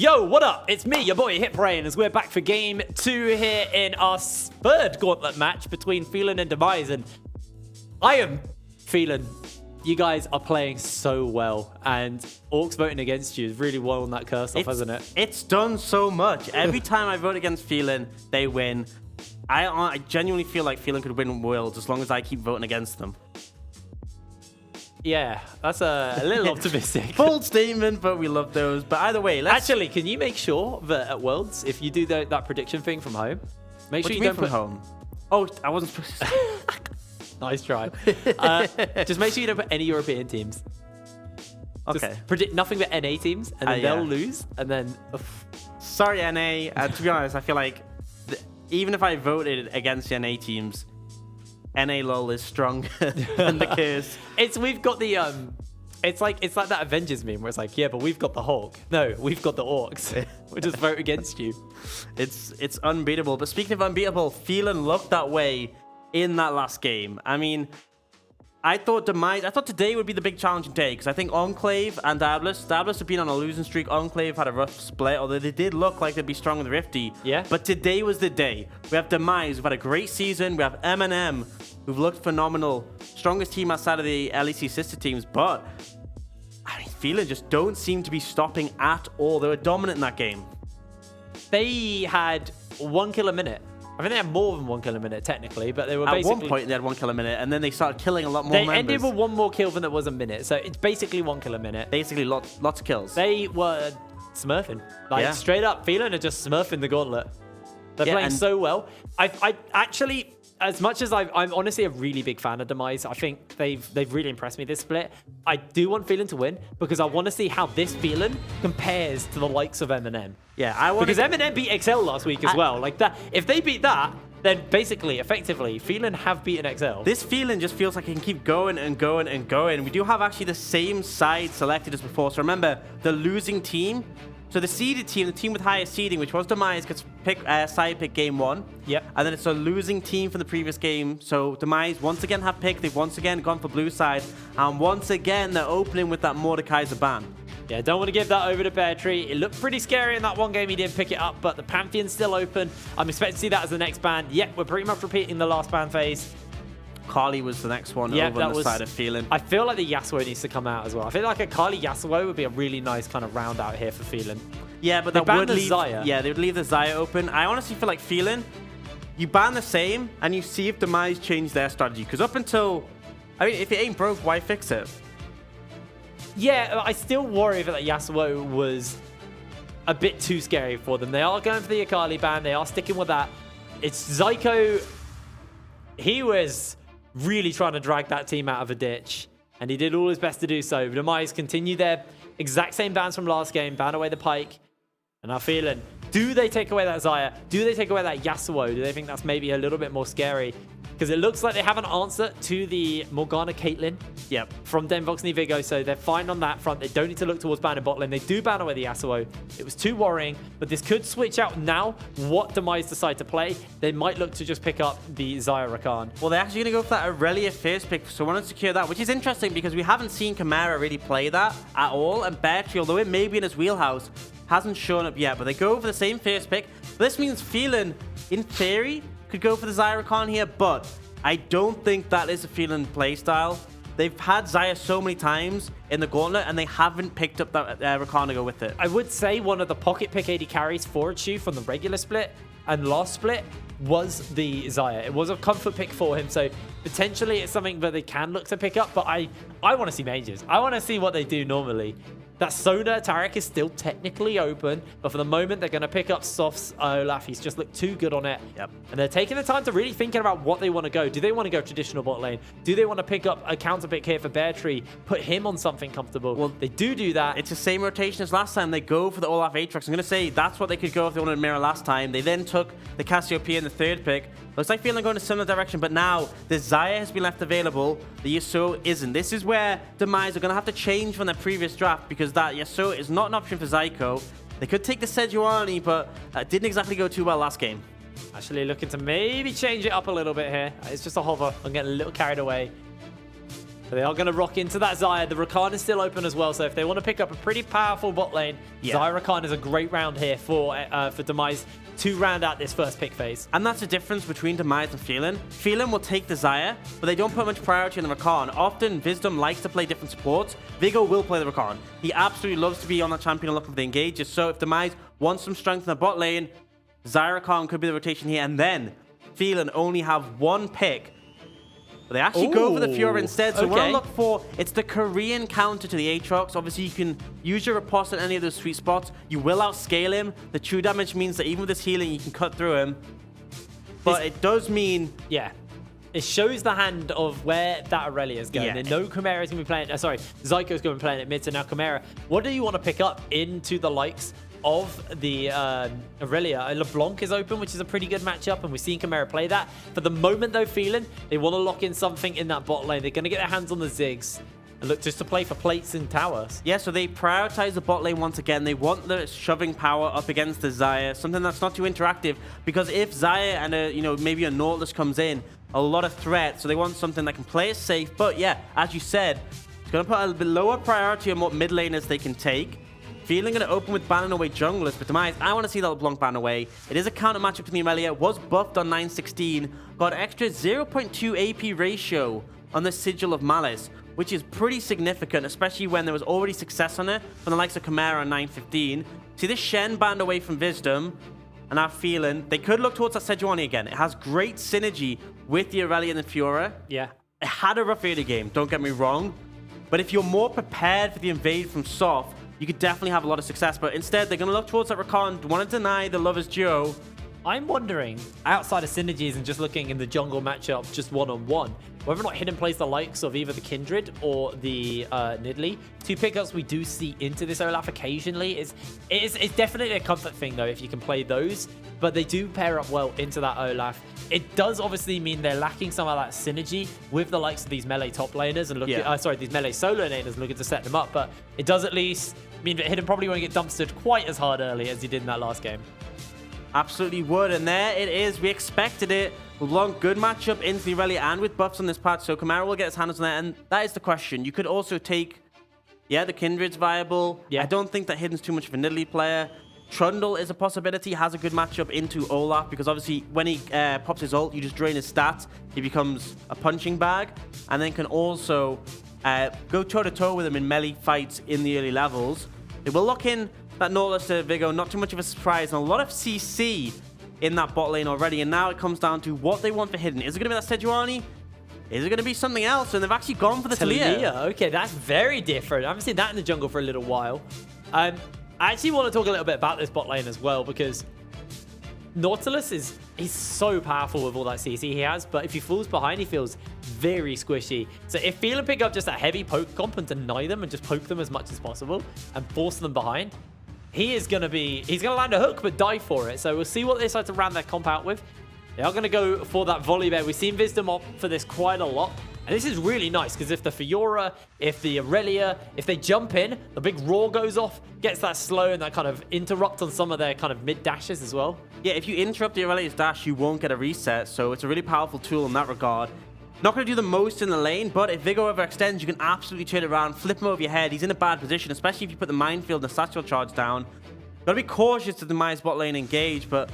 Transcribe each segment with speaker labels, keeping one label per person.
Speaker 1: Yo, what up? It's me, your boy Hitbrain, as we're back for game 2 here in our third Gauntlet match between Phelan and Demise. And I am feeling you guys are playing so well, and Orcs voting against you has really won that curse off, hasn't it?
Speaker 2: It's done so much. Every time I vote against Phelan, they win. I genuinely feel like Phelan could win Worlds as long as I keep voting against them.
Speaker 1: Yeah, that's a little optimistic.
Speaker 2: Bold statement, but we love those. But either way, let's...
Speaker 1: Actually, can you make sure that at Worlds, if you do that prediction thing from home, make sure you don't
Speaker 2: from home? Oh, I wasn't supposed to...
Speaker 1: Nice try. Just make sure you don't put any European teams.
Speaker 2: Okay.
Speaker 1: Just predict nothing but NA teams, and then they'll lose, and then...
Speaker 2: Sorry, NA. To be honest, I feel like even if I voted against the NA teams, NA LOL is stronger than the curse.
Speaker 1: We've got the it's like that Avengers meme where it's like, yeah, but we've got the Hulk. No, we've got the Orcs. We'll just vote against you.
Speaker 2: It's unbeatable. But speaking of unbeatable, Phelan looked that way in that last game. I mean, I thought today would be the big challenging day, because I think Enclave and Diabolus have been on a losing streak. Enclave had a rough split, although they did look like they'd be strong in the Rifty.
Speaker 1: Yeah.
Speaker 2: But today was the day. We have Demise, who've had a great season. We have M&M, who've looked phenomenal. Strongest team outside of the LEC sister teams. But I mean, Phelan just don't seem to be stopping at all. They were dominant in that game.
Speaker 1: They had 1 kill a minute. I think they had more than 1 kill a minute, technically, but they were basically...
Speaker 2: At one point, they had 1 kill a minute, and then they started killing a lot more members.
Speaker 1: They ended with 1 more kill than there was a minute, so it's basically 1 kill a minute.
Speaker 2: Basically, lots of kills.
Speaker 1: They were smurfing. Like, straight up, Phelan are just smurfing the Gauntlet. They're playing so well. I actually... As much as I'm honestly a really big fan of Demise, I think they've really impressed me this split. I do want Phelan to win because I want to see how this Phelan compares to the likes of M&M.
Speaker 2: Yeah,
Speaker 1: because M&M beat XL last week as well. Like that, if they beat that, then basically, effectively, Phelan have beaten XL.
Speaker 2: This Phelan just feels like it can keep going and going and going. We do have actually the same side selected as before. So remember, the losing team. So the seeded team, the team with highest seeding, which was Demise, gets side pick game 1.
Speaker 1: Yep.
Speaker 2: And then it's a losing team from the previous game. So Demise once again have picked. They've once again gone for blue side. And once again, they're opening with that Mordekaiser ban.
Speaker 1: Yeah, don't want to give that over to Bear Tree. It looked pretty scary in that one game. He didn't pick it up, but the Pantheon's still open. I'm expecting to see that as the next ban. Yep, we're pretty much repeating the last ban phase.
Speaker 2: Kali was the next one over on the side of Phelan.
Speaker 1: I feel like the Yasuo needs to come out as well. I feel like a Kali Yasuo would be a really nice kind of round out here for Phelan.
Speaker 2: Yeah, but that would leave Xayah. Yeah, they would leave the Xayah open. I honestly feel like Phelan, you ban the same and you see if Demise change their strategy. Because up until, I mean, if it ain't broke, why fix it?
Speaker 1: Yeah, I still worry that Yasuo was a bit too scary for them. They are going for the Akali ban. They are sticking with that. It's Zyko. He was really trying to drag that team out of a ditch, and he did all his best to do so. Demise continue their exact same bans from last game, ban away the Pike, and I'm feeling, do they take away that Xayah? Do they take away that Yasuo? Do they think that's maybe a little bit more scary? Because it looks like they have an answer to the Morgana Caitlyn from Denvox and Vigo, so they're fine on that front. They don't need to look towards banning bot lane. They do ban away the Yasuo. It was too worrying, but this could switch out now. What Demise decide to play, they might look to just pick up the Xayah Rakan.
Speaker 2: Well, they're actually going to go for that Aurelia first pick, so want to secure that, which is interesting because we haven't seen Chimera really play that at all, and Bear Tree, although it may be in his wheelhouse, hasn't shown up yet, but they go for the same first pick. But this means Phelan, in theory, could go for the Xayah Rakan here, but I don't think that is a Phelan playstyle. They've had Xayah so many times in the Gauntlet, and they haven't picked up that Rakan to go with it.
Speaker 1: I would say one of the pocket pick AD carries for Chu from the regular split and last split was the Xayah. It was a comfort pick for him, so potentially it's something that they can look to pick up, but I want to see mages. I want to see what they do normally. That Sona Taric is still technically open, but for the moment, they're going to pick up Soft's Olaf. He's just looked too good on it.
Speaker 2: Yep.
Speaker 1: And they're taking the time to really thinking about what they want to go. Do they want to go traditional bot lane? Do they want to pick up a counter pick here for Bear Tree? Put him on something comfortable? Well, they do that.
Speaker 2: It's the same rotation as last time. They go for the Olaf Aatrox. I'm going to say that's what they could go if they wanted Mirror last time. They then took the Cassiopeia in the third pick. Looks like Phelan going in a similar direction, but now the Xayah has been left available. The Yasuo isn't. This is where Demise are going to have to change from their previous draft because that Yasuo is not an option for Zyko. They could take the Sejuani, but didn't exactly go too well last game.
Speaker 1: Actually looking to maybe change it up a little bit here. It's just a hover. I'm getting a little carried away. So they are going to rock into that Xayah. The Rakan is still open as well, so if they want to pick up a pretty powerful bot lane, Xayah Rakan is a great round here for Demise to round out this first pick phase.
Speaker 2: And that's the difference between Demise and Phelan. Phelan will take the Xayah, but they don't put much priority on the Rakan. Often, Wisdom likes to play different supports. Vigo will play the Rakan. He absolutely loves to be on that champion and looking for the engages. So if Demise wants some strength in the bot lane, Xayah Rakan could be the rotation here. And then Phelan only have one pick. But they actually go for the Fiora instead. So what I look for, it's the Korean counter to the Aatrox. Obviously, you can use your riposte in any of those sweet spots. You will outscale him. The true damage means that even with this healing, you can cut through him. But it does mean...
Speaker 1: Yeah. It shows the hand of where that Aurelia is going. And no Chimera is going to be playing... sorry, Zyko is going to be playing at mid. So now Chimera, what do you want to pick up into the likes of the Aurelia? LeBlanc is open, which is a pretty good matchup, and we've seen Chimera play that. For the moment, though, Phelan, they want to lock in something in that bot lane. They're going to get their hands on the Ziggs and look just to play for plates and towers.
Speaker 2: Yeah, so they prioritize the bot lane once again. They want the shoving power up against the Xayah, something that's not too interactive, because if Xayah and maybe a Nautilus comes in, a lot of threat, so they want something that can play it safe. But yeah, as you said, it's going to put a bit lower priority on what mid laners they can take. Phelan going to open with banning away junglers, but Demise, I want to see that LeBlanc ban away. It is a counter matchup to the Aurelia, was buffed on 916, got extra 0.2 AP ratio on the Sigil of Malice, which is pretty significant, especially when there was already success on it from the likes of Chimera on 915. See this Shen banned away from Wisdom, and now Phelan, they could look towards that Sejuani again. It has great synergy with the Aurelia and the Fiora.
Speaker 1: Yeah.
Speaker 2: It had a rough early game, don't get me wrong, but if you're more prepared for the invade from soft, you could definitely have a lot of success. But instead, they're going to look towards that Rakan, want to deny the Lovers duo.
Speaker 1: I'm wondering, outside of synergies and just looking in the jungle matchup just one-on-one, whether or not Hidden plays the likes of either the Kindred or the Nidalee. Two pickups we do see into this Olaf occasionally. It's definitely a comfort thing, though, if you can play those. But they do pair up well into that Olaf. It does obviously mean they're lacking some of that synergy with the likes of these melee top laners and these melee solo laners looking to set them up. But it does at least mean that Hidden probably won't get dumpstered quite as hard early as he did in that last game.
Speaker 2: Absolutely would, and there it is. We expected it. LeBlanc, good matchup into the Aurelia and with buffs on this patch, so Chimera will get his hands on that, and that is the question. You could also take, the Kindred's viable. I don't think that Hidden's too much of a Nidalee player. Trundle is a possibility, has a good matchup into Olaf, because obviously when he pops his ult, you just drain his stats. He becomes a punching bag, and then can also go toe-to-toe with him in melee fights in the early levels. They will lock in that Nautilus to Vigo, not too much of a surprise, and a lot of CC in that bot lane already, and now it comes down to what they want for Hidden. Is it going to be that Sejuani? Is it going to be something else? And they've actually gone for the Talia.
Speaker 1: Okay, that's very different. I haven't seen that in the jungle for a little while. I actually want to talk a little bit about this bot lane as well, because Nautilus he's so powerful with all that CC he has, but if he falls behind, he feels very squishy. So if Phelan pick up just a heavy poke comp and deny them and just poke them as much as possible and force them behind, he's going to land a hook but die for it. So we'll see what they decide to round their comp out with. They are going to go for that volley bear. We've seen Wisdom opt for this quite a lot. And this is really nice, because if the Fiora, if the Aurelia, if they jump in, the big roar goes off, gets that slow and that kind of interrupt on some of their kind of mid dashes as well.
Speaker 2: Yeah, if you interrupt the Aurelia's dash, you won't get a reset. So it's a really powerful tool in that regard. Not going to do the most in the lane, but if Vigo overextends, you can absolutely turn it around, flip him over your head. He's in a bad position, especially if you put the minefield and the satchel charge down. Got to be cautious to Demise bot lane engage, but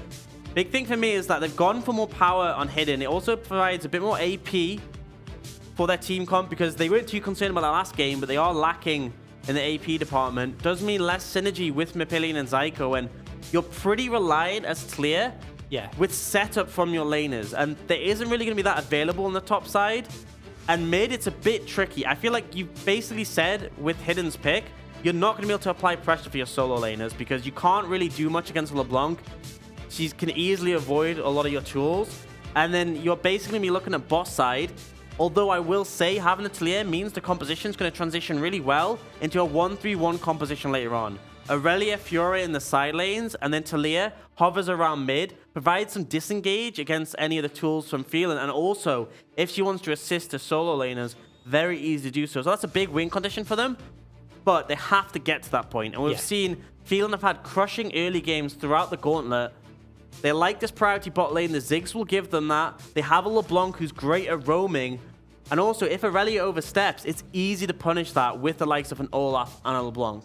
Speaker 2: big thing for me is that they've gone for more power on Hidden. It also provides a bit more AP for their team comp, because they weren't too concerned about that last game, but they are lacking in the AP department. Does mean less synergy with Phelan and Zyko, and you're pretty reliant as Clear with setup from your laners, and there isn't really going to be that available on the top side. And mid, it's a bit tricky. I feel like you basically said with Hidden's pick, you're not going to be able to apply pressure for your solo laners, because you can't really do much against LeBlanc. She can easily avoid a lot of your tools, and then you're basically going to be looking at bot side. Although I will say having a Talia means the composition is going to transition really well into a 1-3-1 composition later on. Aurelia, Fiora in the side lanes, and then Talia hovers around mid, provides some disengage against any of the tools from Phelan, and also, if she wants to assist the solo laners, very easy to do so. So that's a big win condition for them, but they have to get to that point. And we've seen Phelan have had crushing early games throughout the Gauntlet. They like this priority bot lane. The Ziggs will give them that. They have a LeBlanc who's great at roaming, And also, if Aurelia oversteps, it's easy to punish that with the likes of an Olaf and a LeBlanc.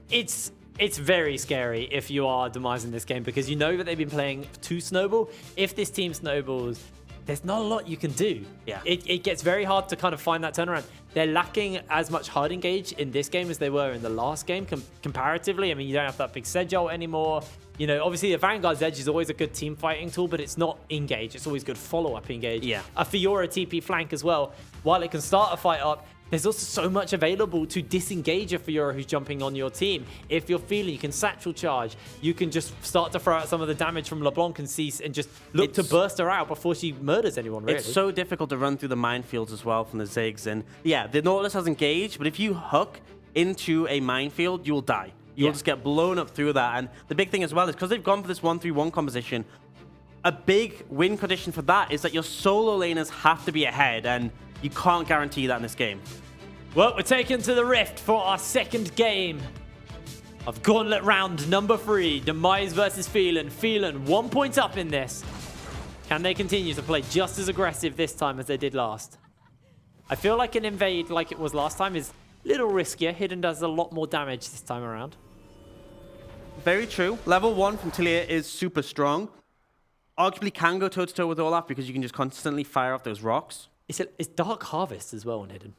Speaker 1: It's very scary if you are Demise in this game because you know that they've been playing to snowball. If this team snowballs, there's not a lot you can do.
Speaker 2: Yeah.
Speaker 1: It gets very hard to kind of find that turnaround. They're lacking as much hard engage in this game as they were in the last game comparatively. I mean, you don't have that big Sedge ult anymore. You know, obviously, the Vanguard's Edge is always a good team fighting tool, but it's not engage. It's always good follow-up engage.
Speaker 2: Yeah.
Speaker 1: A Fiora TP flank as well. While it can start a fight up, there's also so much available to disengage a Fiora who's jumping on your team. If you're feeling, you can satchel charge. You can just start to throw out some of the damage from LeBlanc and cease and just look to burst her out before she murders anyone, really.
Speaker 2: It's so difficult to run through the minefields as well from the Ziggs. And yeah, the Nautilus has engaged, but if you hook into a minefield, you will die. You'll just get blown up through that. And the big thing as well is because they've gone for this 1-3-1 composition, a big win condition for that is that your solo laners have to be ahead, and you can't guarantee that in this game.
Speaker 1: Well, we're taken to the Rift for our second game of Gauntlet round number 3. Demise versus Phelan. Phelan 1 point up in this. Can they continue to play just as aggressive this time as they did last? I feel like an invade like it was last time is a little riskier. Hidden does a lot more damage this time around.
Speaker 2: Very true. Level 1 from Talia is super strong. Arguably can go toe-to-toe with Olaf because you can just constantly fire off those rocks.
Speaker 1: It's Dark Harvest as well on Hidden.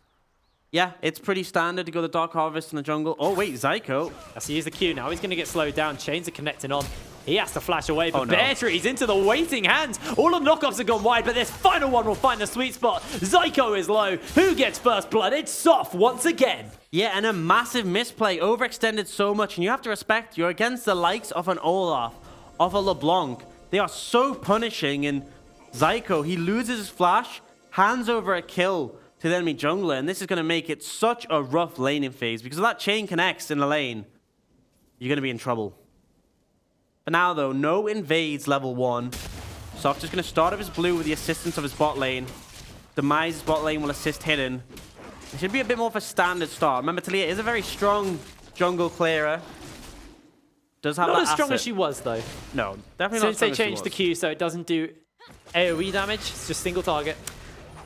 Speaker 2: Yeah, it's pretty standard to go the Dark Harvest in the jungle. Oh, wait, Zyko.
Speaker 1: As he uses the Q now, he's going to get slowed down. Chains are connecting on. He has to flash away, but
Speaker 2: Oh, no.
Speaker 1: Bear Tree's into the waiting hands. All the knockoffs have gone wide, but this final one will find the sweet spot. Zyko is low. Who gets first blood? It's Soft once again.
Speaker 2: Yeah, and a massive misplay. Overextended so much, and you have to respect you're against the likes of an Olaf, of a LeBlanc. They are so punishing, and Zyko, he loses his flash, hands over a kill to the enemy jungler, and this is going to make it such a rough laning phase because if that chain connects in the lane, you're going to be in trouble. For now, though, no invades level 1. Soft just going to start up his blue with the assistance of his bot lane. Demise's bot lane will assist Hidden. It should be a bit more of a standard start. Remember, Talia is a very strong jungle clearer. Does have
Speaker 1: Not
Speaker 2: that
Speaker 1: as strong
Speaker 2: asset.
Speaker 1: as she was, though.
Speaker 2: No, definitely not.
Speaker 1: Since they changed the Q, so it doesn't do AoE damage. It's just single target.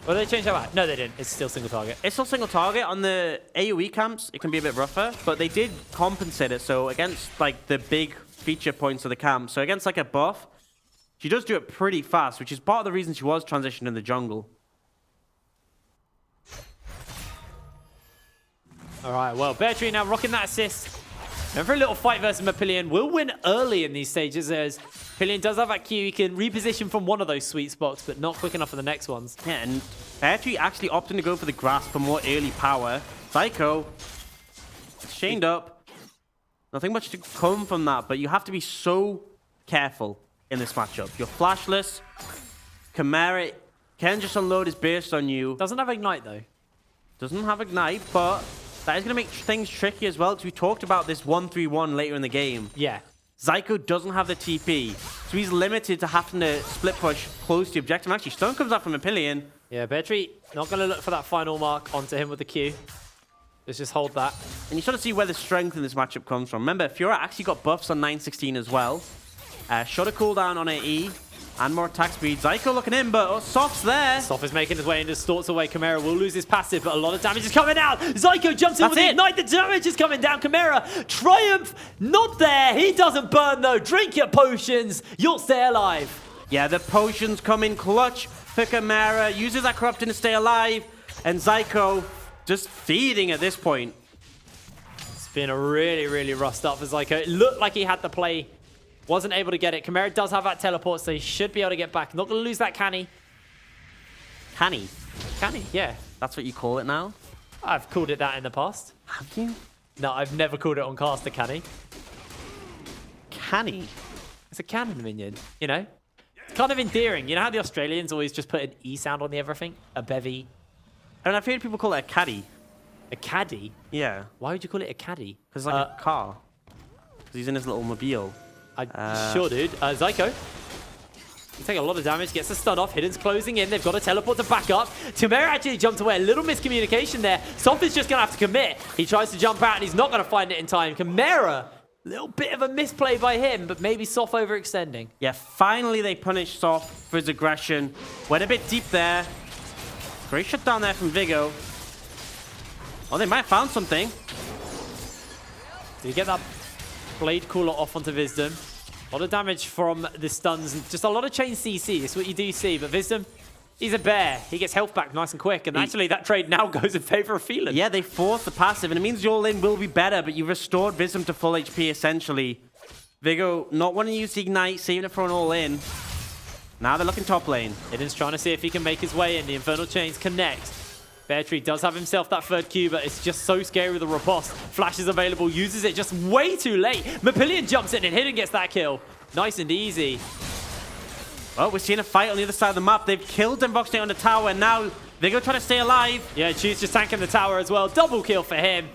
Speaker 1: Or did they change that? No, they didn't. It's still single target.
Speaker 2: It's still single target. On the AoE camps, it can be a bit rougher, but they did compensate it. So against like the big feature points of the camp, so against like a buff, she does do it pretty fast, which is part of the reason she was transitioned in the jungle.
Speaker 1: All right, well, Bear Tree now rocking that assist. And for a little fight versus Phelan, will win early in these stages as Phelan does have that Q. He can reposition from one of those sweet spots, but not quick enough for the next ones.
Speaker 2: Yeah, and Beartree actually opting to go for the grass for more early power. Zyko, chained up. Nothing much to come from that, but you have to be so careful in this matchup. You're flashless. Chimera can just unload his burst on you.
Speaker 1: Doesn't have Ignite, though.
Speaker 2: Doesn't have Ignite, but that is going to make things tricky as well, because we talked about this 1-3-1 later in the game.
Speaker 1: Yeah.
Speaker 2: Zyko doesn't have the TP, so he's limited to having to split push close to the objective. Actually, stun comes out from Phelan.
Speaker 1: Yeah, Bear Tree not going to look for that final mark onto him with the Q. Let's just hold that.
Speaker 2: And you sort of see where the strength in this matchup comes from. Remember, Fiora actually got buffs on 916 as well. Shorter cooldown on her E, and more attack speed. Zyko looking in, but Soft's there.
Speaker 1: Soft is making his way and just sorts away. Chimera will lose his passive, but a lot of damage is coming out. Zyko jumps in with the Ignite. The damage is coming down. Chimera, Triumph, not there. He doesn't burn, though. Drink your potions. You'll stay alive.
Speaker 2: Yeah, the potions come in clutch for Chimera. Uses that corrupting to stay alive. And Zyko just feeding at this point.
Speaker 1: It's been a really, really rough start for Zyko. It looked like he had the play. Wasn't able to get it. Chimera does have that teleport, so he should be able to get back. Not going to lose that canny.
Speaker 2: Canny?
Speaker 1: Canny, yeah.
Speaker 2: That's what you call it now?
Speaker 1: I've called it that in the past.
Speaker 2: Have you?
Speaker 1: No, I've never called it on caster canny.
Speaker 2: Canny?
Speaker 1: It's a cannon minion, you know? It's kind of endearing. You know how the Australians always just put an E sound on the everything? A bevy.
Speaker 2: I mean, I've heard people call it a caddy.
Speaker 1: A caddy?
Speaker 2: Yeah.
Speaker 1: Why would you call it a caddy?
Speaker 2: Because it's like a car. Because he's in his little mobile.
Speaker 1: Sure, dude. Zyko. He take a lot of damage, gets the stun off. Hidden's closing in. They've got a teleport to back up. Chimera actually jumped away. A little miscommunication there. Soft is just going to have to commit. He tries to jump out, and he's not going to find it in time. Chimera, a little bit of a misplay by him, but maybe Soft overextending.
Speaker 2: Yeah, finally they punish Soft for his aggression. Went a bit deep there. Great shut down there from Vigo. Oh, they might have found something.
Speaker 1: Do you get that blade cooler off onto Wisdom? A lot of damage from the stuns and just a lot of chain CC. It's what you do see. But Wisdom, he's a bear. He gets health back nice and quick. And actually, that trade now goes in favor of Phelan.
Speaker 2: Yeah, they forced the passive, and it means your lane will be better, but you restored Wisdom to full HP, essentially. Vigo not wanting to use the Ignite, saving it for an all-in. Now they're looking top lane.
Speaker 1: Hidden's trying to see if he can make his way in. The Infernal Chains connect. Beartree does have himself that third Q, but it's just so scary with the riposte. Flash is available, uses it just way too late. Mapillion jumps in and Hidden gets that kill. Nice and easy.
Speaker 2: Well, we're seeing a fight on the other side of the map. They've killed Demise on the tower, and now Vigo trying to stay alive.
Speaker 1: Yeah, Chu's just tanking the tower as well. Double kill for him.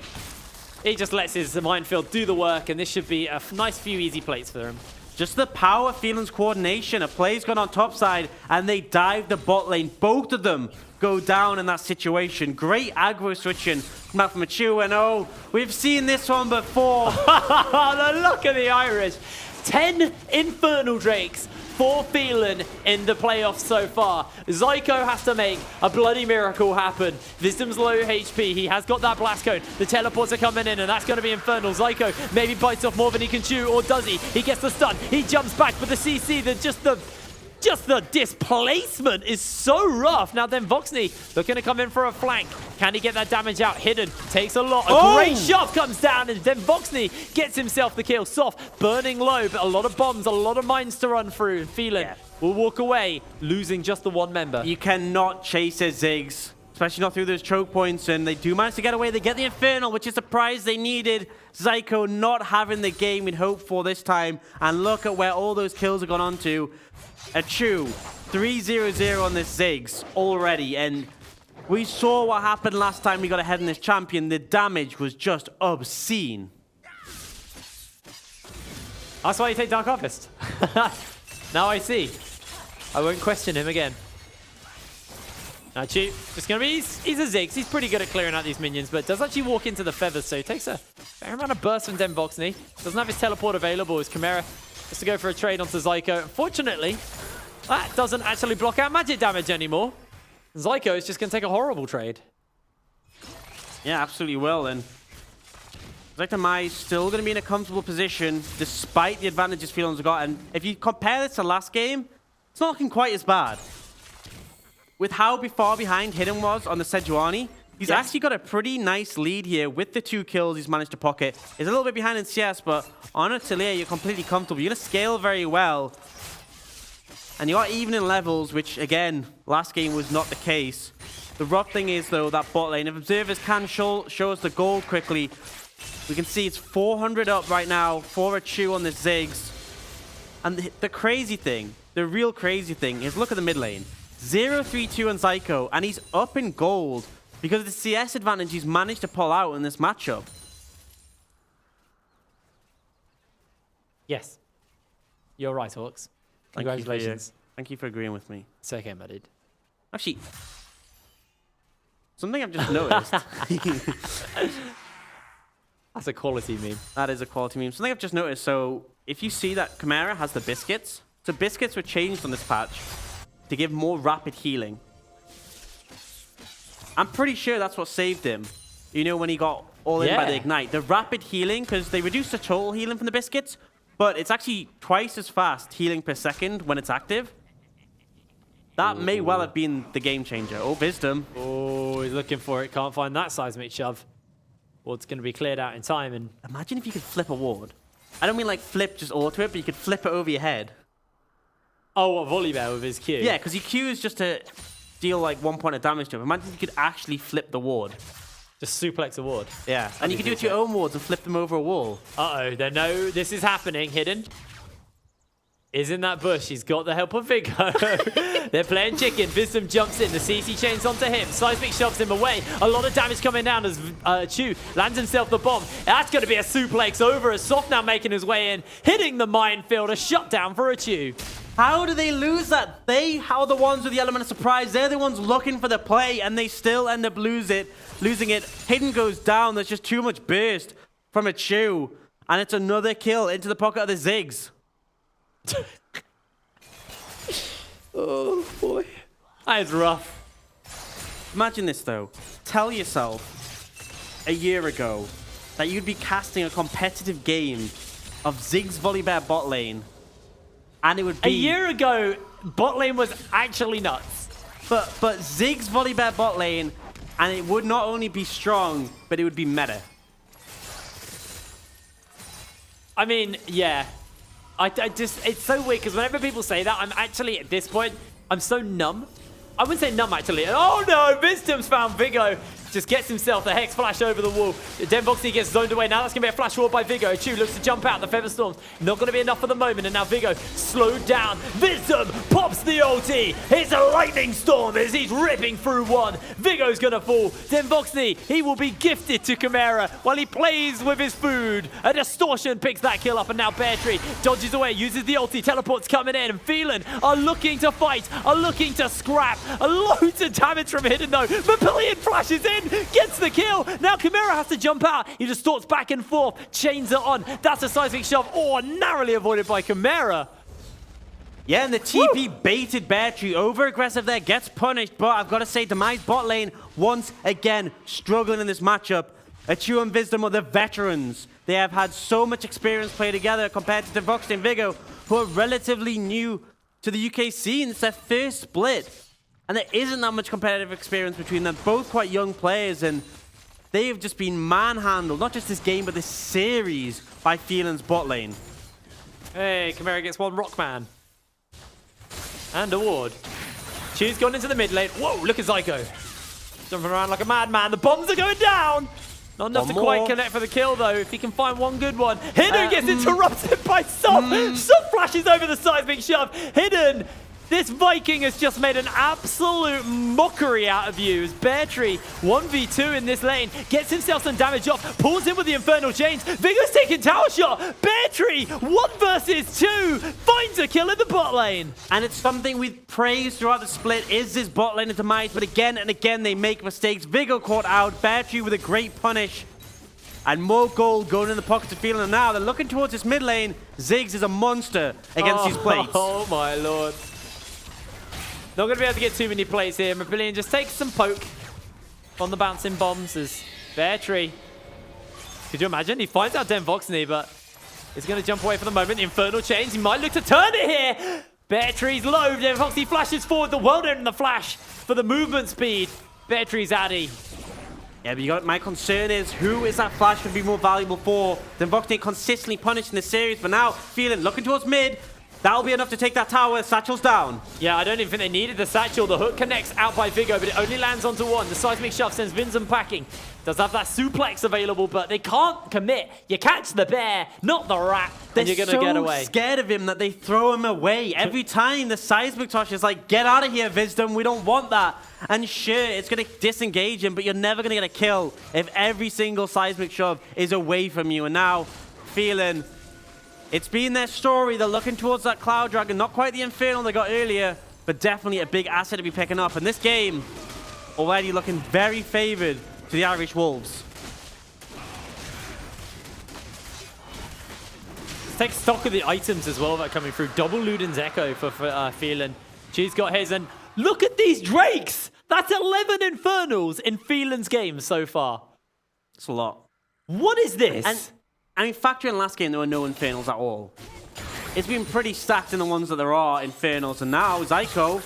Speaker 1: He just lets his minefield do the work, and this should be a nice few easy plates for him.
Speaker 2: Just the power of Phelan's coordination. A play's gone on top side, and they dive the bot lane. Both of them go down in that situation. Great aggro switching from out from a Chu, and oh, we've seen this one before.
Speaker 1: The luck of the Irish. 10 Infernal Drakes for Phelan in the playoffs so far. Zyko has to make a bloody miracle happen. Wisdom's low HP. He has got that blast cone. The teleports are coming in, and that's going to be Infernal. Zyko maybe bites off more than he can chew, or does he? He gets the stun. He jumps back, but the CC, just the displacement is so rough. Now then Voxney looking to come in for a flank. Can he get that damage out? Hidden takes a lot. A great shove comes down, and then Voxney gets himself the kill. Soft burning low, but a lot of bombs, a lot of mines to run through. Phelan will walk away, losing just the one member.
Speaker 2: You cannot chase his Ziggs, especially not through those choke points, and they do manage to get away. They get the Infernal, which is the prize they needed. Zyko not having the game we'd hoped for this time, and look at where all those kills have gone on to. A Chu, 3-0-0 on this Ziggs already, and we saw what happened last time we got ahead in this champion. The damage was just obscene.
Speaker 1: That's why you take Dark Harvest. Now I see. I won't question him again. Now Chu, just gonna be, he's a Ziggs. He's pretty good at clearing out these minions, but does actually walk into the feathers, so he takes a fair amount of burst from Den Voxney. Doesn't have his teleport available as Chimera has to go for a trade onto Zyko. Unfortunately, that doesn't actually block out magic damage anymore. Zyko is just going to take a horrible trade.
Speaker 2: Yeah, absolutely will. And Demise still going to be in a comfortable position despite the advantages Phelan's got. And if you compare this to last game, it's not looking quite as bad. With how far behind Hidden was on the Sejuani, he's actually got a pretty nice lead here with the 2 kills he's managed to pocket. He's a little bit behind in CS, but on a Talia, you're completely comfortable. You're going to scale very well. And you are even in levels, which, again, last game was not the case. The rough thing is, though, that bot lane. If observers can show us the gold quickly, we can see it's 400 up right now for a Chu on the Ziggs. And the crazy thing, the real crazy thing, is look at the mid lane. 0-3-2 on Zyko, and he's up in gold because of the CS advantage he's managed to pull out in this matchup.
Speaker 1: Yes. You're right, Hawks. Congratulations.
Speaker 2: Thank you for agreeing with me.
Speaker 1: It's okay, my dude.
Speaker 2: Actually, something I've just noticed.
Speaker 1: That's a quality meme.
Speaker 2: That is a quality meme. Something I've just noticed. So if you see that Chimera has the biscuits, so biscuits were changed on this patch to give more rapid healing. I'm pretty sure that's what saved him. You know, when he got all in by the Ignite. The rapid healing, because they reduced the total healing from the biscuits, but it's actually twice as fast healing per second when it's active. That may well have been the game changer. Oh, Wisdom.
Speaker 1: Oh, he's looking for it. Can't find that seismic shove. Well, it's going to be cleared out in time. And
Speaker 2: imagine if you could flip a ward. I don't mean like flip just auto it, but you could flip it over your head.
Speaker 1: Oh, what, Volley Bear with his Q?
Speaker 2: Yeah, because your Q is just to deal like 1 point of damage to him. Imagine if you could actually flip the ward.
Speaker 1: Just suplex a ward.
Speaker 2: Yeah, and you can do it to your own wards and flip them over a wall.
Speaker 1: Uh-oh, they know this is happening. Hidden is in that bush. He's got the help of Vigo. They're playing chicken. Wisdom jumps in. The CC chains onto him. Seismic shoves him away. A lot of damage coming down as Chu lands himself the bomb. That's going to be a suplex over as Soft now making his way in, hitting the minefield. A shutdown for a Chu.
Speaker 2: How do they lose that? They are the ones with the element of surprise. They're the ones looking for the play, and they still end up losing it. Hidden goes down. There's just too much burst from a Chu, and it's another kill into the pocket of the Ziggs.
Speaker 1: Oh, boy. That is rough.
Speaker 2: Imagine this, though. Tell yourself a year ago that you'd be casting a competitive game of Ziggs Volibear bot lane, and it would be...
Speaker 1: A year ago, bot lane was actually nuts.
Speaker 2: But Ziggs Volibear bot lane, and it would not only be strong, but it would be meta.
Speaker 1: I mean, yeah. I just, it's so weird, because whenever people say that, I'm actually, at this point, I'm so numb. I wouldn't say numb, actually. Oh, no, Wisdom's found Vigo. Just gets himself the Hex Flash over the wall. Denvoxy gets zoned away. Now that's going to be a flash wall by Vigo. Chu looks to jump out. The Feather Storms not going to be enough for the moment. And now Vigo slowed down. Wisdom pops the ulti. It's a lightning storm as he's ripping through one. Vigo's going to fall. Denvoxy, he will be gifted to Chimera while he plays with his food. A Distortion picks that kill up. And now Bear Tree dodges away, uses the ulti. Teleport's coming in. And Phelan are looking to fight, are looking to scrap. Loads of damage from Hidden though. Papillion flashes in. Gets the kill. Now Chimera has to jump out. He distorts back and forth. Chains it on. That's a seismic shove. Oh, narrowly avoided by Chimera.
Speaker 2: Yeah, and the TP baited Bear Tree. Over-aggressive there. Gets punished. But I've got to say, Demise bot lane, once again, struggling in this matchup. Achu and Wisdom are the veterans. They have had so much experience playing together compared to Devoxy and Vigo, who are relatively new to the UK scene. It's their first split. And there isn't that much competitive experience between them. Both quite young players, and they have just been manhandled, not just this game, but this series by Phelan's bot lane.
Speaker 1: Hey, Chimera gets one Rockman. And a ward. She's gone into the mid lane. Whoa, look at Zyko. Jumping around like a madman. The bombs are going down. Not enough to quite connect for the kill, though. If he can find one good one. Hidden gets interrupted by Soft. Soft flashes over the seismic shove. Hidden. This Viking has just made an absolute mockery out of you as Bear Tree, 1v2 in this lane, gets himself some damage off, pulls in with the Infernal Chains. Vigo's taking tower shot. Bear Tree, 1 versus 2, finds a kill in the bot lane.
Speaker 2: And it's something we've praised throughout the split, is this bot lane Demise, but again and again they make mistakes. Vigo caught out, Bear Tree with a great punish. And more gold going in the pockets of Phelan. And now they're looking towards this mid lane. Ziggs is a monster against these plates.
Speaker 1: Oh my lord. Not going to be able to get too many plays here. Papillion just takes some poke on the bouncing bombs as Bear Tree. Could you imagine? He finds out Denvoxy, but he's going to jump away for the moment. The Infernal Chains, he might look to turn it here. Bear Tree's low. Denvoxy flashes forward. The world in the flash for the movement speed. Bear Tree's Addy.
Speaker 2: Yeah, but you got my concern is who is that flash going to be more valuable for? Denvoxy consistently punished in this series, but now Phelan looking towards mid. That'll be enough to take that tower. Satchel's down.
Speaker 1: Yeah, I don't even think they needed the satchel. The hook connects out by Vigo, but it only lands onto one. The seismic shove sends Vincent packing. Does have that suplex available, but they can't commit. You catch the bear, not the rat, and you're going to get away.
Speaker 2: They're so scared of him that they throw him away. Every time the seismic toss is like, get out of here, Wisdom. We don't want that. And sure, it's going to disengage him, but you're never going to get a kill if every single seismic shove is away from you. And now, Phelan... It's been their story. They're looking towards that Cloud Dragon. Not quite the Infernal they got earlier, but definitely a big asset to be picking up. And this game, already looking very favored to the Irish Wolves.
Speaker 1: Let's take stock of the items as well that are coming through. Double Luden's Echo for Phelan. She's got his, and look at these Drakes! That's 11 Infernals in Phelan's game so far.
Speaker 2: It's a lot.
Speaker 1: What is this?
Speaker 2: And I mean, factoring last game, there were no Infernals at all. It's been pretty stacked in the ones that there are Infernals. And now, Zyko...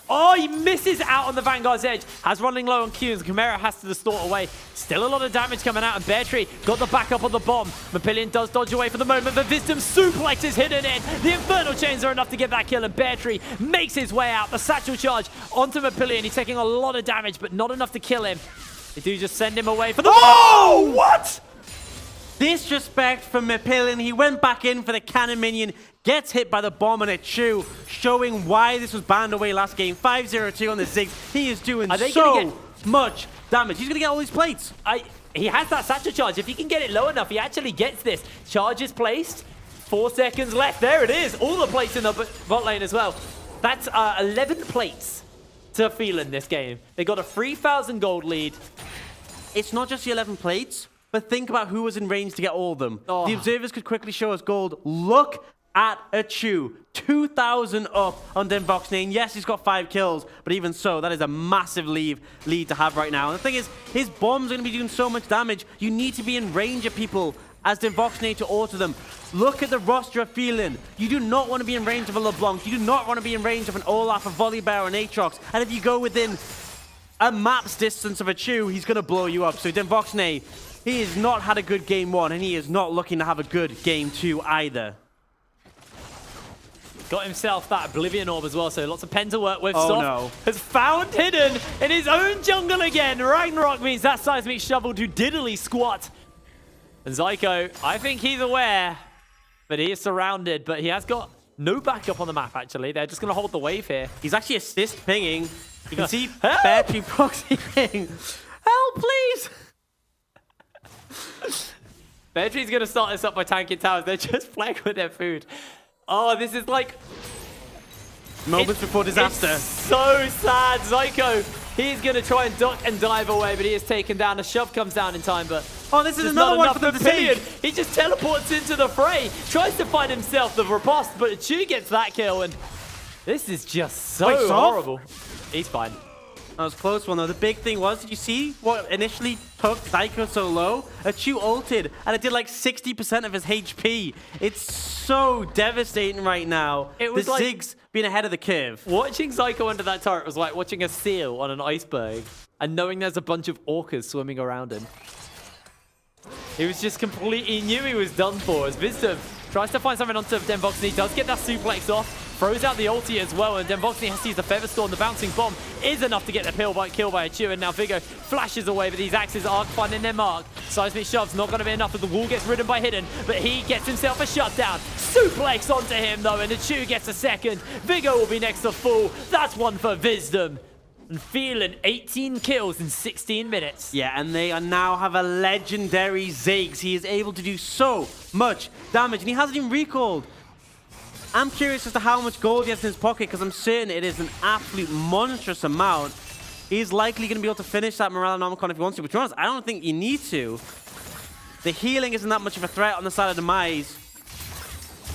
Speaker 1: Oh, he misses out on the Vanguard's edge. Has running low on Q, and Chimera has to distort away. Still a lot of damage coming out, and Bear Tree got the backup on the bomb. Papillion does dodge away for the moment, but Wisdom suplex is hidden in. The Infernal Chains are enough to get that kill, and Bear Tree makes his way out. The satchel charge onto Papillion. He's taking a lot of damage, but not enough to kill him. They do just send him away for the... Oh, what?
Speaker 2: Disrespect from Papillion. He went back in for the cannon minion, gets hit by the bomb on a Chew, showing why this was banned away last game. 5-0-2 on the Ziggs. He is doing so much damage. He's going to get all these plates.
Speaker 1: He has that satchel charge. If he can get it low enough, he actually gets this. Charge is placed. 4 seconds left. There it is. All the plates in the bot lane as well. That's 11 plates to Phelan this game. They got a 3,000 gold lead.
Speaker 2: It's not just the 11 plates. But think about who was in range to get all of them. Oh. The observers could quickly show us gold. Look at a Chew. 2,000 up on Denvoxney. And yes, he's got 5 kills, but even so, that is a massive lead to have right now. And the thing is, his bombs are going to be doing so much damage. You need to be in range of people as Denvoxney to auto them. Look at the roster of Phelan. You do not want to be in range of a LeBlanc. You do not want to be in range of an Olaf, a Volibear, an Aatrox. And if you go within a map's distance of a Chew, he's going to blow you up. So Denvoxney, he has not had a good game 1, and he is not looking to have a good game 2 either.
Speaker 1: Got himself that Oblivion Orb as well, so lots of pen to work with.
Speaker 2: Oh,
Speaker 1: Soft
Speaker 2: no.
Speaker 1: has found Hidden in his own jungle again. Ragnarok means that Seismic Shovel to diddly squat. And Zyko, I think he's aware, but he is surrounded, but he has got no backup on the map, actually. They're just going to hold the wave here.
Speaker 2: He's actually assist pinging. You can see
Speaker 1: Help!
Speaker 2: Bear Tree proxying. Help, please!
Speaker 1: Bear Tree's going to start this up by tanking towers. They're just playing with their food. Oh, this is like...
Speaker 2: Moments before disaster.
Speaker 1: It's so sad. Zyko, he's going to try and duck and dive away, but he is taken down. A shove comes down in time, but...
Speaker 2: Oh, this is
Speaker 1: there's
Speaker 2: another
Speaker 1: not
Speaker 2: one
Speaker 1: enough
Speaker 2: for them to
Speaker 1: Pavilion.
Speaker 2: take.
Speaker 1: He just teleports into the fray. Tries to find himself the riposte, but Chu gets that kill, and this is just so
Speaker 2: Wait, Soft?
Speaker 1: horrible. He's fine.
Speaker 2: That was a close one, though. The big thing was, did you see what initially took Zyko so low? A Chew ulted, and it did like 60% of his HP. It's so devastating right now.
Speaker 1: It was
Speaker 2: the
Speaker 1: like-
Speaker 2: Ziggs being ahead of the curve.
Speaker 1: Watching Zyko under that turret was like watching a seal on an iceberg and knowing there's a bunch of orcas swimming around him. He was just completely... He knew he was done for as Wisdom tries to find something onto Denvoxney. He does get that suplex off. Throws out the ulti as well, and Denvoxney has to use the Feather Storm. The bouncing bomb is enough to get the kill by a Chew, and now Vigo flashes away, but these axes are finding their mark. Seismic Shove's not going to be enough, but the wall gets ridden by Hidden, but he gets himself a shutdown. Suplex onto him, though, and the Chew gets a second. Vigo will be next to full. That's one for Wisdom. And Phelan, 18 kills in 16 minutes.
Speaker 2: Yeah, and they are now have a legendary Ziggs. He is able to do so much damage, and he hasn't even recalled. I'm curious as to how much gold he has in his pocket, because I'm certain it is an absolute monstrous amount. He's likely going to be able to finish that Morale-Nomicon if he wants to, but to be honest, I don't think you need to. The healing isn't that much of a threat on the side of Demise.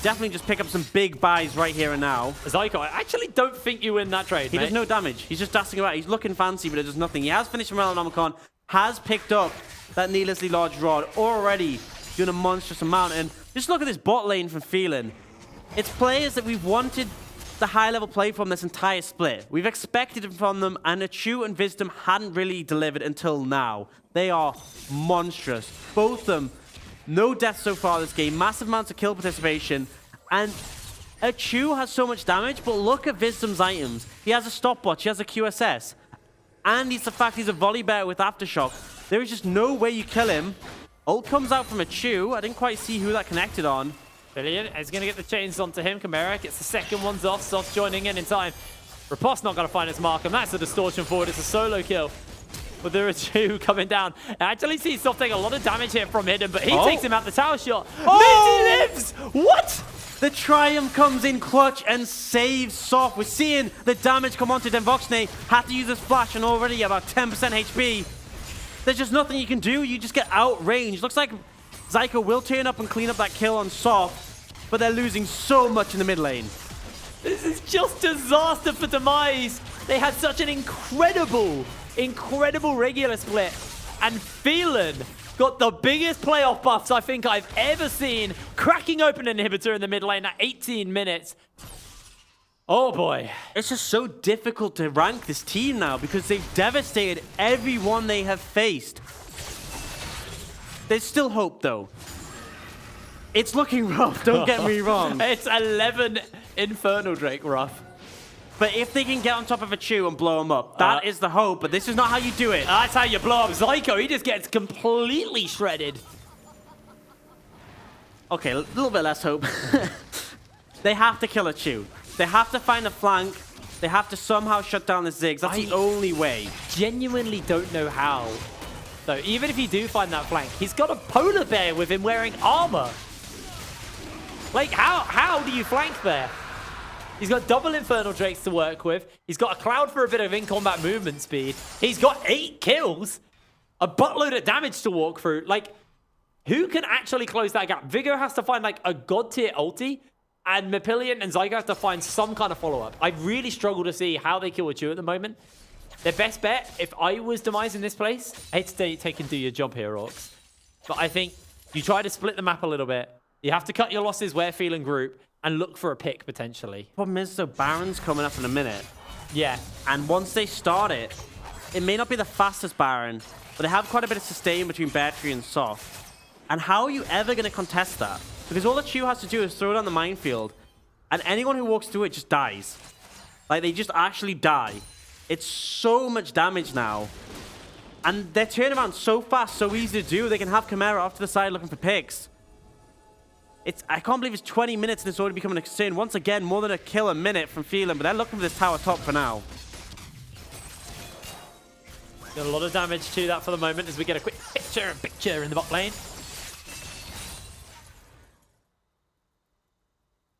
Speaker 2: Definitely just pick up some big buys right here and now.
Speaker 1: Zyko, I actually don't think you win that trade,
Speaker 2: He
Speaker 1: mate.
Speaker 2: does no damage. He's just dashing about. He's looking fancy, but it does nothing. He has finished Morale-Nomicon, has picked up that needlessly large rod, already doing a monstrous amount. And just look at this bot lane from Phelan. It's players that we've wanted the high-level play from this entire split. We've expected it from them, and the Chew and Wisdom hadn't really delivered until now. They are monstrous. Both of them, no deaths so far this game, massive amounts of kill participation, and a Chew has so much damage, but look at Wisdom's items. He has a stopwatch, he has a QSS, and it's the fact he's a Volibear with Aftershock. There is just no way you kill him. Ult comes out from a Chew. I didn't quite see who that connected on.
Speaker 1: Brilliant. He's going to get the chains onto him. Chimera gets the second ones off. Soft joining in time. Riposte not going to find his mark, and that's a distortion forward. It's a solo kill. But there are two coming down. I actually see Soft take a lot of damage here from Hidden, but he takes him out the tower shot.
Speaker 2: Oh!
Speaker 1: Minty lives! What?
Speaker 2: The Triumph comes in clutch and saves Soft. We're seeing the damage come onto Denvoxney. Had to use his flash and already about 10% HP. There's just nothing you can do. You just get outranged. Looks like Zyko will turn up and clean up that kill on Soft, but they're losing so much in the mid lane.
Speaker 1: This is just disaster for Demise. They had such an incredible regular split. And Phelan got the biggest playoff buffs I think I've ever seen, cracking open an inhibitor in the mid lane at 18 minutes. Oh boy.
Speaker 2: It's just so difficult to rank this team now because they've devastated everyone they have faced. There's still hope, though. It's looking rough, don't get me wrong.
Speaker 1: It's 11 Infernal Drake rough.
Speaker 2: But if they can get on top of a Chew and blow him up, that is the hope, but this is not how you do it.
Speaker 1: That's how you blow up Zyko. He just gets completely shredded.
Speaker 2: Okay, a little bit less hope. They have to kill a Chew. They have to find a flank. They have to somehow shut down the Ziggs. That's the only way.
Speaker 1: Genuinely don't know how. So even if you do find that flank, he's got a polar bear with him wearing armor. Like, how do you flank there? He's got double Infernal Drakes to work with. He's got a Cloud for a bit of in-combat movement speed. He's got 8 kills. A buttload of damage to walk through. Like, who can actually close that gap? Vigo has to find, like, a god-tier ulti And Mepillion and Zygo have to find some kind of follow-up. I really struggle to see how they kill a Chew at the moment. Their best bet, if I was Demise in this place, I hate to take and do your jump here, Orcs. But I think you try to split the map a little bit. You have to cut your losses where Phelan group and look for a pick, potentially.
Speaker 2: Problem is, though, Baron's coming up in a minute.
Speaker 1: Yeah.
Speaker 2: And once they start it, it may not be the fastest Baron, but they have quite a bit of sustain between Bear Tree and Soft. And how are you ever going to contest that? Because all the Chew has to do is throw it on the minefield, and anyone who walks through it just dies. Like, they just actually die. It's so much damage now. And their turnaround so fast, so easy to do. They can have Chimera off to the side looking for picks. I can't believe it's 20 minutes and it's already becoming a concern. Once again, more than a kill a minute from Phelan, but they're looking for this tower top for now.
Speaker 1: Got a lot of damage to that for the moment as we get a quick picture in the bot lane.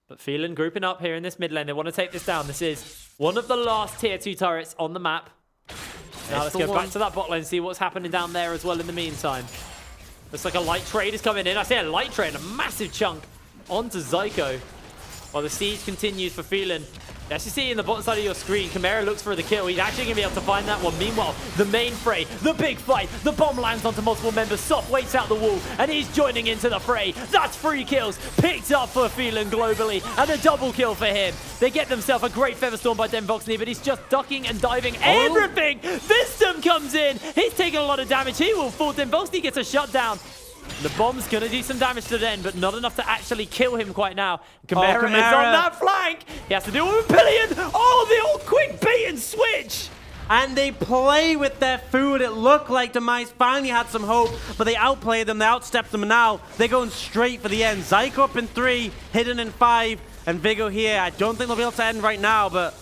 Speaker 1: But Phelan grouping up here in this mid lane. They want to take this down. This is one of the last tier 2 turrets on the map. Now let's go back to that bot lane and see what's happening down there as well in the meantime. Looks like a light trade is coming in. I say a light trade, a massive chunk onto Zyko. While the siege continues for Phelan. As you see in the bottom side of your screen, Chimera looks for the kill. He's actually going to be able to find that one. Meanwhile, the main fray, the big fight, the bomb lands onto multiple members. Soft waits out the wall, and he's joining into the fray. That's 3 kills picked up for Phelan globally, and a double kill for him. They get themselves a great Featherstorm by Demise, but he's just ducking and diving everything. Visdom comes in. He's taking a lot of damage. He will fall. Demise gets a shutdown. The bomb's going to do some damage to the end, but not enough to actually kill him quite now. Chimera is on that flank. He has to deal with Mepillion. Oh, the old quick bait and switch.
Speaker 2: And they play with their food. It looked like Demise finally had some hope, but they outplayed them. They outstepped them. Now they're going straight for the end. Zyko up in 3, Hidden in 5, and Vigo here. I don't think they'll be able to end right now, but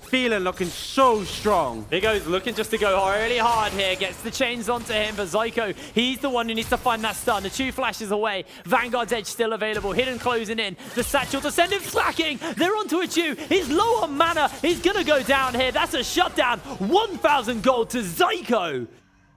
Speaker 2: Phelan looking so strong.
Speaker 1: Vigo's looking just to go really hard here. Gets the chains onto him, but Zyko, he's the one who needs to find that stun. The Chew flashes away. Vanguard's edge still available. Hidden closing in. The satchel to send him slacking. They're onto a Chew. He's low on mana. He's going to go down here. That's a shutdown. 1,000 gold to Zyko.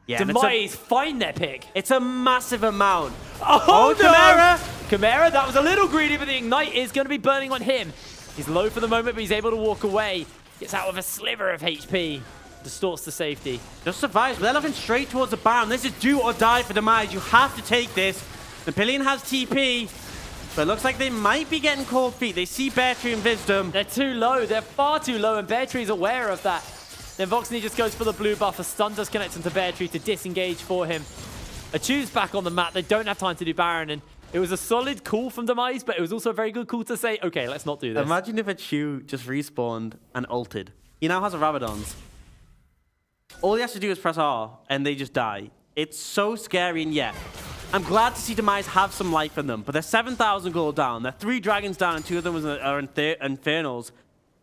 Speaker 2: Yeah,
Speaker 1: Demise find their pick.
Speaker 2: It's a massive amount.
Speaker 1: Oh, no.
Speaker 2: Chimera!
Speaker 1: Chimera, that was a little greedy, but the Ignite is going to be burning on him. He's low for the moment, but he's able to walk away. Gets out with a sliver of HP. Distorts the safety.
Speaker 2: Just survives, but they're looking straight towards the Baron. This is do or die for Demise. You have to take this. Mepillion has TP, but it looks like they might be getting cold feet. They see Bear Tree and Wisdom.
Speaker 1: They're too low. They're far too low, and Bear Tree's aware of that. Then Voxney just goes for the blue buff. A stun does connect into Bear Tree to disengage for him. A Chew's back on the map. They don't have time to do Baron, and it was a solid call from Demise, but it was also a very good call to say, okay, let's not do this.
Speaker 2: Imagine if a Chew just respawned and ulted. He now has a Rabadon's. All he has to do is press R, and they just die. It's so scary, and yeah, I'm glad to see Demise have some life in them, but they're 7,000 gold down. They're 3 dragons down, and 2 of them are Infernals.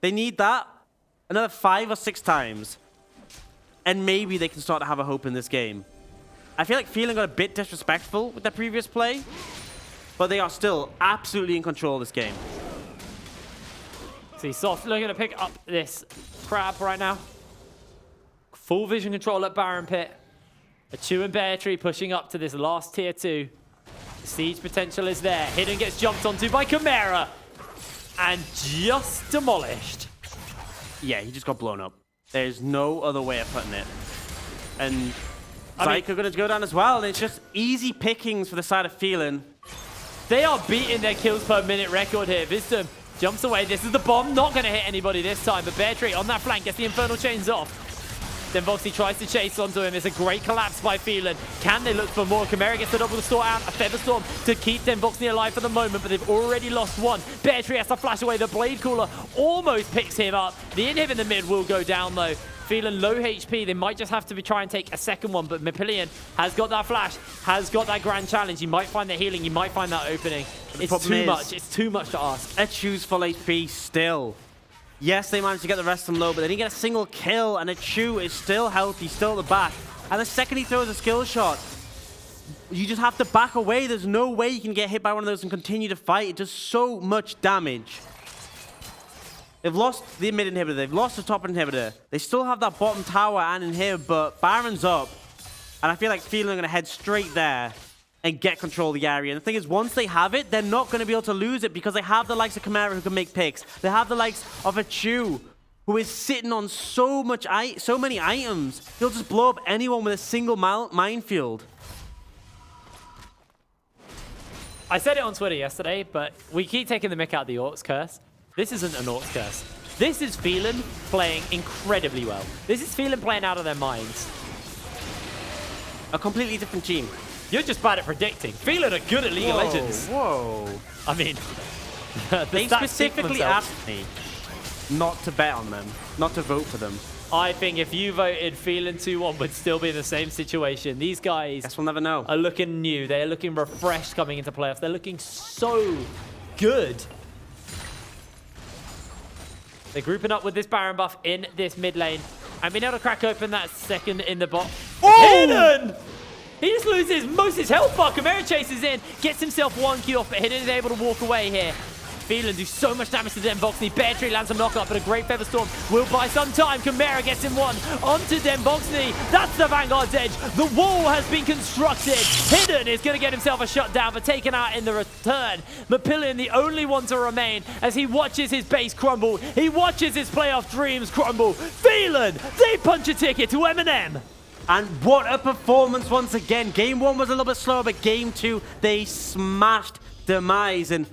Speaker 2: They need that another 5 or 6 times, and maybe they can start to have a hope in this game. I feel like Phelan got a bit disrespectful with their previous play, but they are still absolutely in control of this game.
Speaker 1: See, Soft looking to pick up this crab right now. Full vision control at Baron Pit. A Chew and Bear Tree pushing up to this last tier 2. The siege potential is there. Hidden gets jumped onto by Chimera. And just demolished.
Speaker 2: Yeah, he just got blown up. There's no other way of putting it. And Zyko going to go down as well. And it's just easy pickings for the side of Phelan.
Speaker 1: They are beating their kills per minute record here. Wisdom jumps away. This is the bomb. Not going to hit anybody this time. But Bear Tree on that flank gets the Infernal Chains off. Then Voxy tries to chase onto him. It's a great collapse by Phelan. Can they look for more? Chimera gets the double store out. A Featherstorm to keep Demise alive for the moment, but they've already lost one. Bear Tree has to flash away. The Blade Cooler almost picks him up. The inhib in the mid will go down, though. Phelan low HP. They might just have to try and take a second one, but Mepillion has got that flash, has got that grand challenge. You might find the healing. You might find that opening. It's too much. It's too much to ask.
Speaker 2: A Chew's full HP still. Yes, they managed to get the rest of them low, but they didn't get a single kill, and a Chew is still healthy, still at the back. And the second he throws a skill shot, you just have to back away. There's no way you can get hit by one of those and continue to fight. It does so much damage. They've lost the mid inhibitor. They've lost the top inhibitor. They still have that bottom tower and inhib, but Baron's up. And I feel like Phelan are going to head straight there. and get control of the area. And the thing is, once they have it, they're not going to be able to lose it because they have the likes of Chimera who can make picks. They have the likes of a Chu who is sitting on so many items. He'll just blow up anyone with a single minefield.
Speaker 1: I said it on Twitter yesterday, but we keep taking the mick out of the Orcs curse. This isn't an Orcs curse. This is Phelan playing incredibly well. This is Phelan playing out of their minds.
Speaker 2: A completely different team.
Speaker 1: You're just bad at predicting. Phelan are good at League of Legends.
Speaker 2: Whoa.
Speaker 1: I mean,
Speaker 2: they specifically asked me not to bet on them, not to vote for them.
Speaker 1: I think if you voted Phelan 2-1, we'd still be in the same situation. These guys
Speaker 2: Guess we'll never know.
Speaker 1: are looking new. They're looking refreshed coming into playoffs. They're looking so good. They're grouping up with this Baron buff in this mid lane. And being able to crack open that second in the bot. Hidden! He just loses most of his health bar. Chimera chases in, gets himself 1 Q off, but Hidden is able to walk away here. Phelan do so much damage to Demboxney. Bear Tree lands a knockup, but a great Feather Storm will buy some time. Chimera gets him 1 onto Demboxney. That's the Vanguard's edge. The wall has been constructed. Hidden is going to get himself a shutdown, but taken out in the return. Mapillion, the only one to remain, as he watches his base crumble. He watches his playoff dreams crumble. Phelan, they punch a ticket to Eminem.
Speaker 2: And what a performance once again. Game 1 was a little bit slower, but Game 2, they smashed Demise. And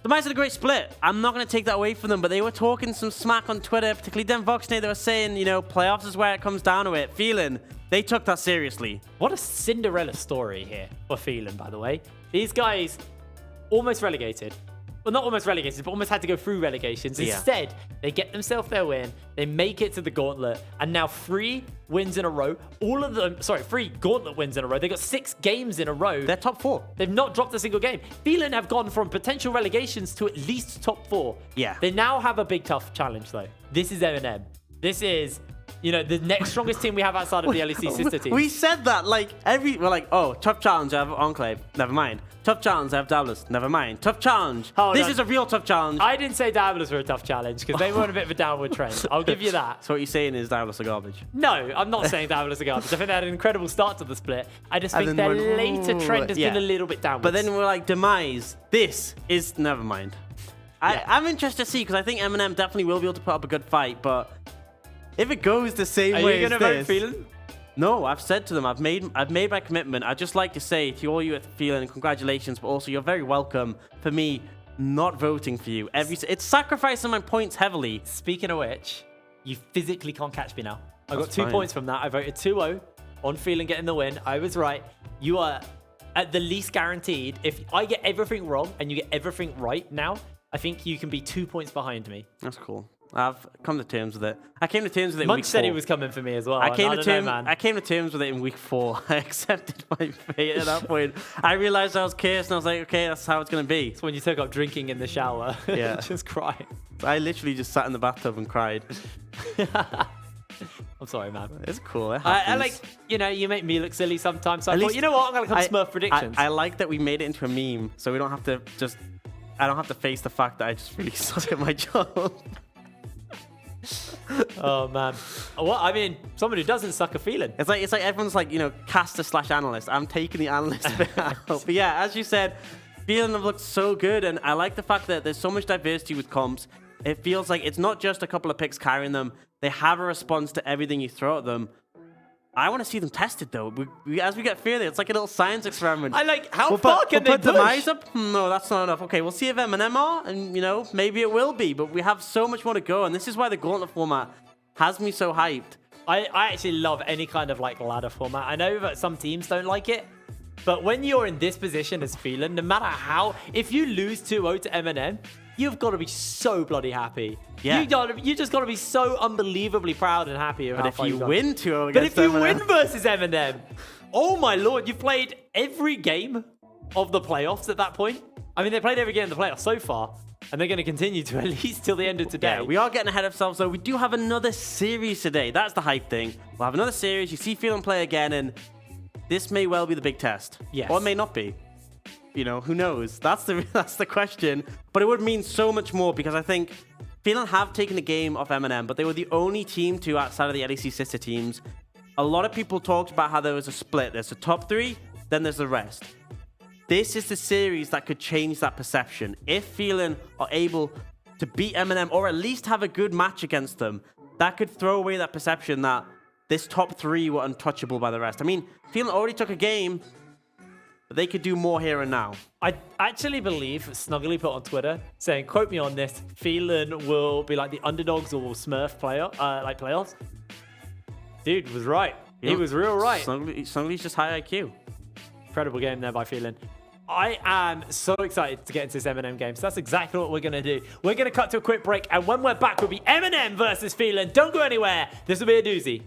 Speaker 2: Demise had a great split. I'm not going to take that away from them, but they were talking some smack on Twitter, particularly Demvoxney. They were saying, you know, playoffs is where it comes down to it. Phelan, they took that seriously.
Speaker 1: What a Cinderella story here for Phelan, by the way. These guys almost relegated. Well, not almost relegated, but almost had to go through relegations.
Speaker 2: Yeah.
Speaker 1: Instead, they get themselves their win. They make it to the Gauntlet. And now 3 wins in a row. All of them, sorry, 3 Gauntlet wins in a row. They got 6 games in a row.
Speaker 2: They're top 4.
Speaker 1: They've not dropped a single game. Phelan have gone from potential relegations to at least top 4.
Speaker 2: Yeah.
Speaker 1: They now have a big, tough challenge, though. This is Eminem. This is, you know, the next strongest team we have outside of the LEC sister team.
Speaker 2: We said that, like, we're like, oh, tough challenge, I have Enclave. Never mind. Tough challenge, I have Dabless. Never mind. Tough challenge. This is a real tough challenge.
Speaker 1: I didn't say Dabless were a tough challenge because they were on a bit of a downward trend. I'll give you that.
Speaker 2: So what you're saying is Dabless are garbage?
Speaker 1: No, I'm not saying Dabless are garbage. I think they had an incredible start to the split. I just think their later trend has been a little bit downward.
Speaker 2: But then we're like, Demise, this is... Never mind. I'm interested to see because I think Eminem definitely will be able to put up a good fight, but if it goes the same way as this...
Speaker 1: Are you going to vote Phelan?
Speaker 2: No, I've said to them, I've made my commitment. I'd just like to say to all you at Phelan, congratulations, but also you're very welcome for me not voting for you. It's sacrificing my points heavily.
Speaker 1: Speaking of which, you physically can't catch me now. I got
Speaker 2: That's
Speaker 1: 2
Speaker 2: fine.
Speaker 1: points from that. I voted 2-0 on Phelan getting the win. I was right. You are at the least guaranteed. If I get everything wrong and you get everything right now, I think you can be 2 points behind me.
Speaker 2: That's cool. I've come to terms with it. I came to terms with it in
Speaker 1: Munch
Speaker 2: week 4.
Speaker 1: said he was coming for me as well.
Speaker 2: I came
Speaker 1: man.
Speaker 2: to terms with it in week 4. I accepted my fate at that point. I realized I was cursed and I was like, okay, that's how it's going to be.
Speaker 1: It's when you took up drinking in the shower.
Speaker 2: Yeah.
Speaker 1: Just crying.
Speaker 2: I literally just sat in the bathtub and cried.
Speaker 1: I'm sorry, man.
Speaker 2: It's cool. It
Speaker 1: I like, you know, you make me look silly sometimes. So I thought, you know what? I'm going to come Smurf predictions.
Speaker 2: I like that we made it into a meme, so we don't have to just... I don't have to face the fact that I just really suck at my job.
Speaker 1: Oh man. Well, I mean, someone who doesn't suck a Phelan.
Speaker 2: It's like everyone's like, you know, caster/analyst. I'm taking the analyst bit out. But yeah, as you said, Phelan have looked so good, and I like the fact that there's so much diversity with comps. It feels like it's not just a couple of picks carrying them. They have a response to everything you throw at them. I want to see them tested though. As we get further, it's like a little science experiment.
Speaker 1: I like, how far can they
Speaker 2: put
Speaker 1: push?
Speaker 2: Demise up? No, that's not enough. Okay, we'll see if Eminem are, and you know, maybe it will be. But we have so much more to go, and this is why the Gauntlet format has me so hyped.
Speaker 1: I actually love any kind of like ladder format. I know that some teams don't like it, but when you're in this position as Phelan, no matter how, if you lose 2-0 to Eminem, you've got to be so bloody happy.
Speaker 2: Yeah.
Speaker 1: You just got to be so unbelievably proud and happy.
Speaker 2: But if you win 2-0
Speaker 1: But
Speaker 2: against
Speaker 1: if you
Speaker 2: Eminem,
Speaker 1: win versus Eminem, oh my lord, you've played every game of the playoffs at that point. I mean, they played every game of the playoffs so far, and they're going to continue to at least till the end of today.
Speaker 2: Yeah, we are getting ahead of ourselves, though. We do have another series today. That's the hype thing. We'll have another series. You see Phelan play again, and this may well be the big test.
Speaker 1: Yes.
Speaker 2: Or it may not be. You know, who knows? That's the question. But it would mean so much more because I think Phelan have taken the game off Eminem, but they were the only team to outside of the LEC sister teams. A lot of people talked about how there was a split. There's the top 3, then there's the rest. this is the series that could change that perception. If Phelan are able to beat Eminem or at least have a good match against them, that could throw away that perception that this top 3 were untouchable by the rest. I mean, Phelan already took a game, but they could do more here and now.
Speaker 1: I actually believe Snuggly put on Twitter saying, quote me on this, Phelan will be like the underdogs or Smurf playoffs. Dude was right. He was real right.
Speaker 2: Snuggly's just high IQ.
Speaker 1: Incredible game there by Phelan. I am so excited to get into this Eminem game. So that's exactly what we're going to do. We're going to cut to a quick break. And when we're back, we'll be Eminem versus Phelan. Don't go anywhere. This will be a doozy.